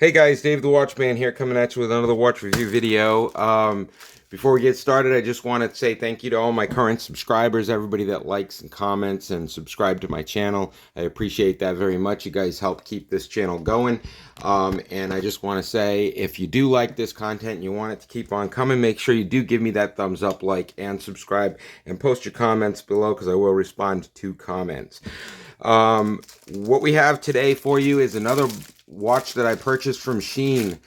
Hey guys, Dave the Watchman here, coming at you with another watch review video. Before we get started, I just want to say thank you to all my current subscribers, everybody that likes and comments and subscribe to my channel. I appreciate that very much. You guys help keep this channel going. And I just want to say, if you do like this content and you want it to keep on coming, make sure you do give me that thumbs up, like, and subscribe, and post your comments below because I will respond to comments. What we have today for you is another watch that I purchased from Shein.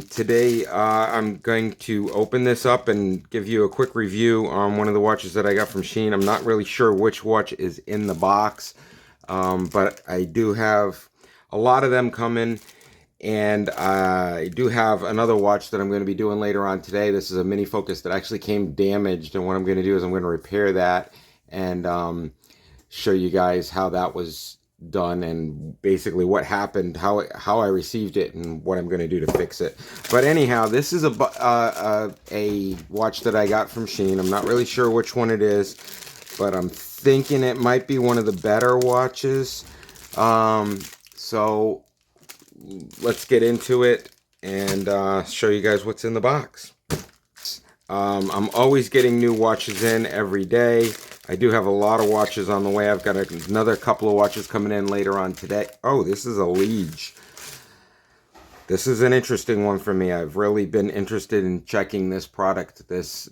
Today I'm going to open this up and give you a quick review on one of the watches that I got from Shein. I'm not really sure which watch is in the box, but I do have a lot of them coming, and I do have another watch that I'm going to be doing later on today. This is a mini focus that actually came damaged, and what I'm going to do is I'm going to repair that and show you guys how that was done and basically what happened, how I received it, and what I'm going to do to fix it. But anyhow, this is a watch that I got from Shein. I'm not really sure which one it is, but I'm thinking it might be one of the better watches. So let's get into it and show you guys what's in the box. I'm always getting new watches in every day. I do have a lot of watches on the way. I've got another couple of watches coming in later on today. Oh, this is a Liege. This is an interesting one for me. I've really been interested in checking this product, this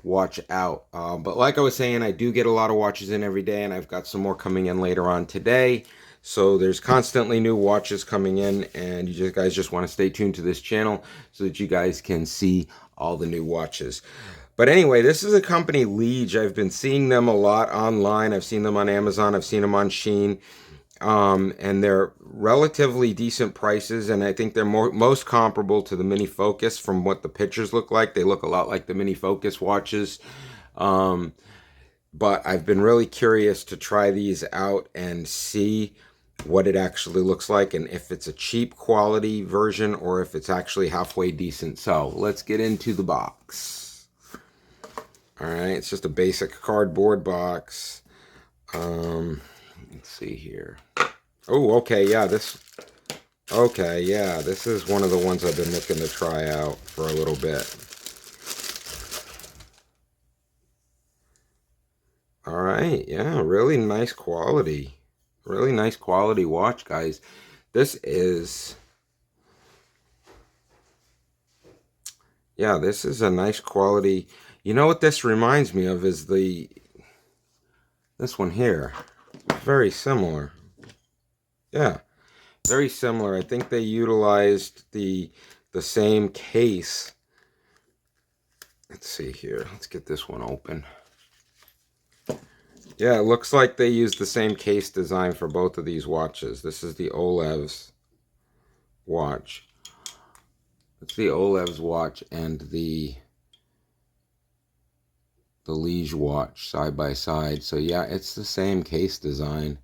watch out. But like I was saying, I do get a lot of watches in every day, and I've got some more coming in later on today. So there's constantly new watches coming in, and you guys just want to stay tuned to this channel so that you guys can see all the new watches. But anyway, this is a company, Liege. I've been seeing them a lot online. I've seen them on Amazon. I've seen them on Shein. And they're relatively decent prices, and I think they're most comparable to the Mini Focus from what the pictures look like. They look a lot like the Mini Focus watches. But I've been really curious to try these out and see what it actually looks like, and if it's a cheap quality version or if it's actually halfway decent. So let's get into the box. Alright, it's just a basic cardboard box. Let's see here. Oh, okay, yeah, this is one of the ones I've been looking to try out for a little bit. Alright, yeah, really nice quality. Really nice quality watch, guys. This is... yeah, this is a nice quality. You know what this reminds me of is this one here. Very similar. Yeah, very similar. I think they utilized the same case. Let's see here. Let's get this one open. Yeah, it looks like they used the same case design for both of these watches. This is the Olev's watch. It's the Olev's watch and the Liege watch side by side. So yeah, it's the same case design.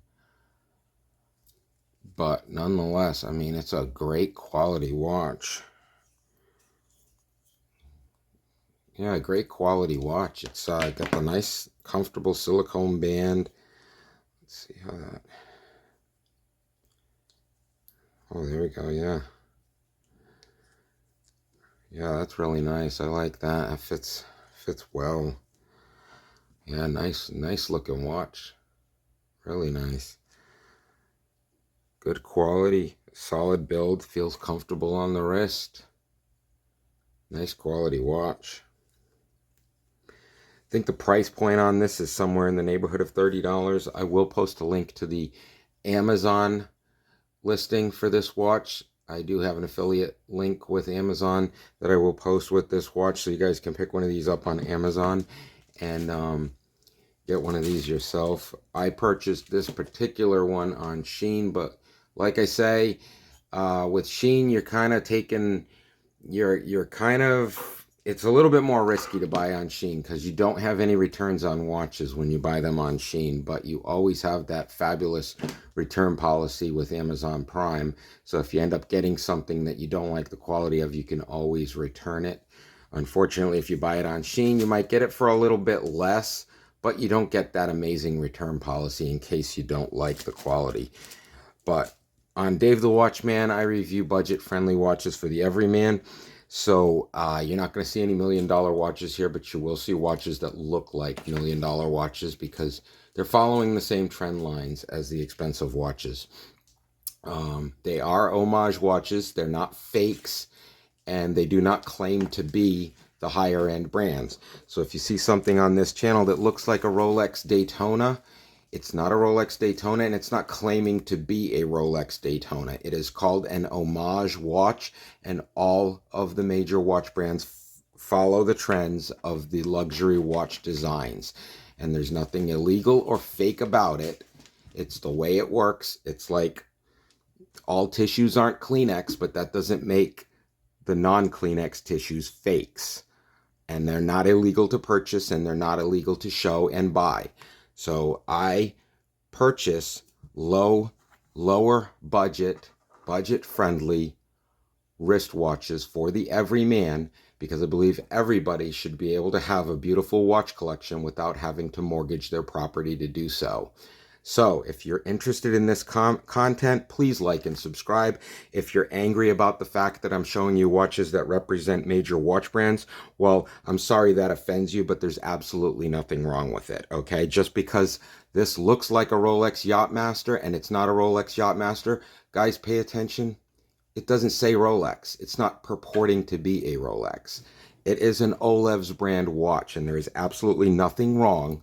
But nonetheless, I mean, it's a great quality watch. Yeah, great quality watch. It's got the nice, comfortable silicone band. Let's see how that... oh, there we go, yeah. Yeah, that's really nice. I like that. It fits well. Yeah, nice looking watch. Really nice. Good quality, solid build, feels comfortable on the wrist. Nice quality watch. I think the price point on this is somewhere in the neighborhood of $30. I will post a link to the Amazon listing for this watch. I do have an affiliate link with Amazon that I will post with this watch, so you guys can pick one of these up on Amazon and get one of these yourself. I purchased this particular one on Shein, but like I say, with Shein, you're kind of taking, it's a little bit more risky to buy on Shein because you don't have any returns on watches when you buy them on Shein, but you always have that fabulous return policy with Amazon Prime. So if you end up getting something that you don't like the quality of, you can always return it. Unfortunately, if you buy it on Shein, you might get it for a little bit less, but you don't get that amazing return policy in case you don't like the quality. But On Dave the Watchman, I review budget-friendly watches for the everyman. So you're not going to see any $1 million watches here, but you will see watches that look like $1 million watches because they're following the same trend lines as the expensive watches. They are homage watches. They're not fakes, and they do not claim to be the higher end brands. So if you see something on this channel that looks like a Rolex Daytona, it's not a Rolex Daytona, and it's not claiming to be a Rolex Daytona. It is called an homage watch, and all of the major watch brands follow the trends of the luxury watch designs. And there's nothing illegal or fake about it. It's the way it works. It's like all tissues aren't Kleenex, but that doesn't make the non-Kleenex tissues fakes. And they're not illegal to purchase, and they're not illegal to show and buy. So I purchase lower budget-friendly wristwatches for the everyman because I believe everybody should be able to have a beautiful watch collection without having to mortgage their property to do so. So if you're interested in this content, please like and subscribe. If you're angry about the fact that I'm showing you watches that represent major watch brands, well, I'm sorry that offends you, but there's absolutely nothing wrong with it, okay? Just because this looks like a Rolex Yachtmaster and it's not a Rolex Yachtmaster, guys, pay attention. It doesn't say Rolex. It's not purporting to be a Rolex. It is an Olev's brand watch, and there is absolutely nothing wrong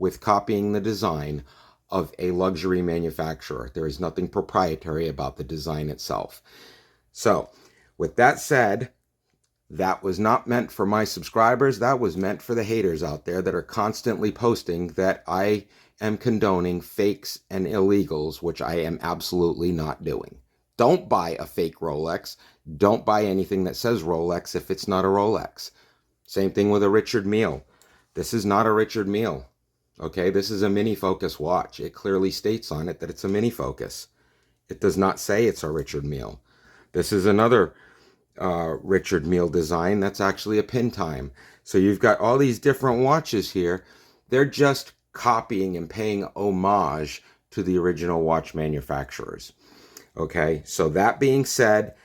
with copying the design of a luxury manufacturer. There is nothing proprietary about the design itself. So, with that said, that was not meant for my subscribers. That was meant for the haters out there that are constantly posting that I am condoning fakes and illegals, which I am absolutely not doing. Don't buy a fake Rolex. Don't buy anything that says Rolex if it's not a Rolex. Same thing with a Richard Mille. This is not a Richard Mille. Okay, this is a mini focus watch. It clearly states on it that it's a mini focus. It does not say it's a Richard Mille. This is another Richard Mille design. That's actually a pin time. So you've got all these different watches here. They're just copying and paying homage to the original watch manufacturers. Okay, so that being said,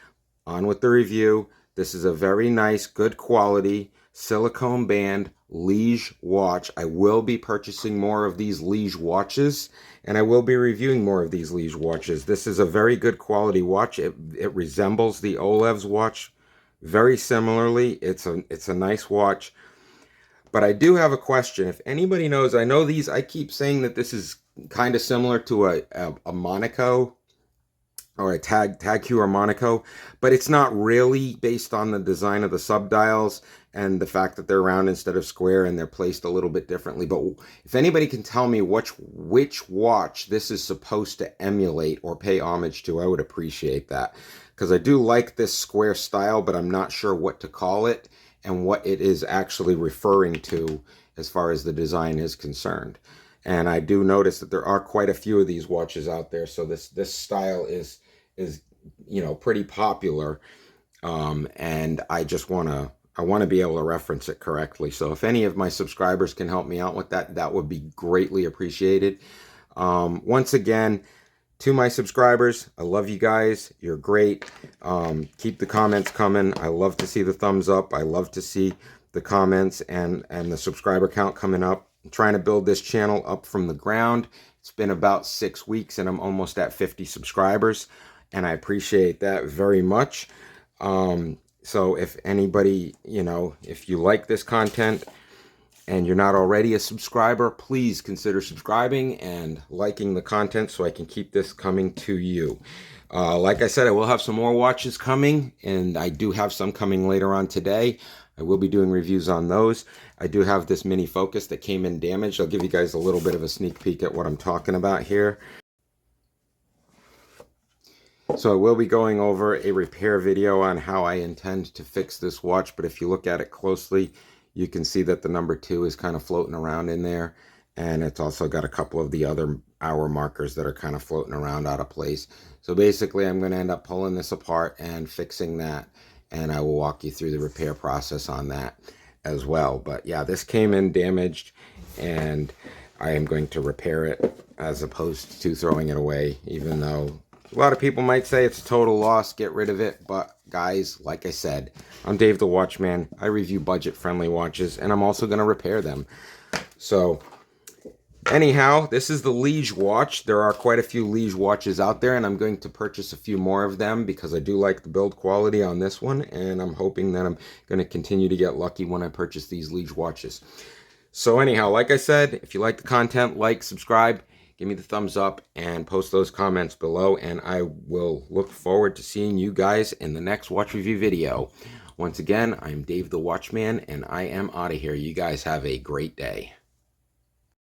on with the review. This is a very nice, good quality silicone band Liege watch. I will be purchasing more of these Liege watches, and I will be reviewing more of these Liege watches. This is a very good quality watch. It resembles the Olev's watch very similarly. It's a nice watch. But I do have a question. If anybody knows, I know these, I keep saying that this is kind of similar to a Monaco or a Tag Heuer Monaco, but it's not really based on the design of the subdials and the fact that they're round instead of square and they're placed a little bit differently. But if anybody can tell me which watch this is supposed to emulate or pay homage to, I would appreciate that. Because I do like this square style, but I'm not sure what to call it and what it is actually referring to as far as the design is concerned. And I do notice that there are quite a few of these watches out there, so this style is pretty popular, and I just want to be able to reference it correctly. So if any of my subscribers can help me out with that, that would be greatly appreciated. Once again, to my subscribers, I love you guys. You're great. Keep the comments coming. I love to see the thumbs up. I love to see the comments and the subscriber count coming up. I'm trying to build this channel up from the ground. It's been about 6 weeks and I'm almost at 50 subscribers, and I appreciate that very much. So if anybody, if you like this content and you're not already a subscriber, please consider subscribing and liking the content so I can keep this coming to you. Like I said, I will have some more watches coming, and I do have some coming later on today. I will be doing reviews on those. I do have this mini focus that came in damaged. I'll give you guys a little bit of a sneak peek at what I'm talking about here. So I will be going over a repair video on how I intend to fix this watch, but if you look at it closely, you can see that the number 2 is kind of floating around in there, and it's also got a couple of the other hour markers that are kind of floating around out of place. So basically I'm going to end up pulling this apart and fixing that, and I will walk you through the repair process on that as well. But yeah, this came in damaged, and I am going to repair it as opposed to throwing it away, even though A lot of people might say it's a total loss, get rid of it, but guys, like I said, I'm Dave the Watchman. I review budget-friendly watches, and I'm also going to repair them. So, anyhow, this is the Liege watch. There are quite a few Liege watches out there, and I'm going to purchase a few more of them because I do like the build quality on this one, and I'm hoping that I'm going to continue to get lucky when I purchase these Liege watches. So anyhow, like I said, if you like the content, like, subscribe, give me the thumbs up, and post those comments below, and I will look forward to seeing you guys in the next watch review video. Once again, I'm Dave the Watchman, and I am out of here. You guys have a great day.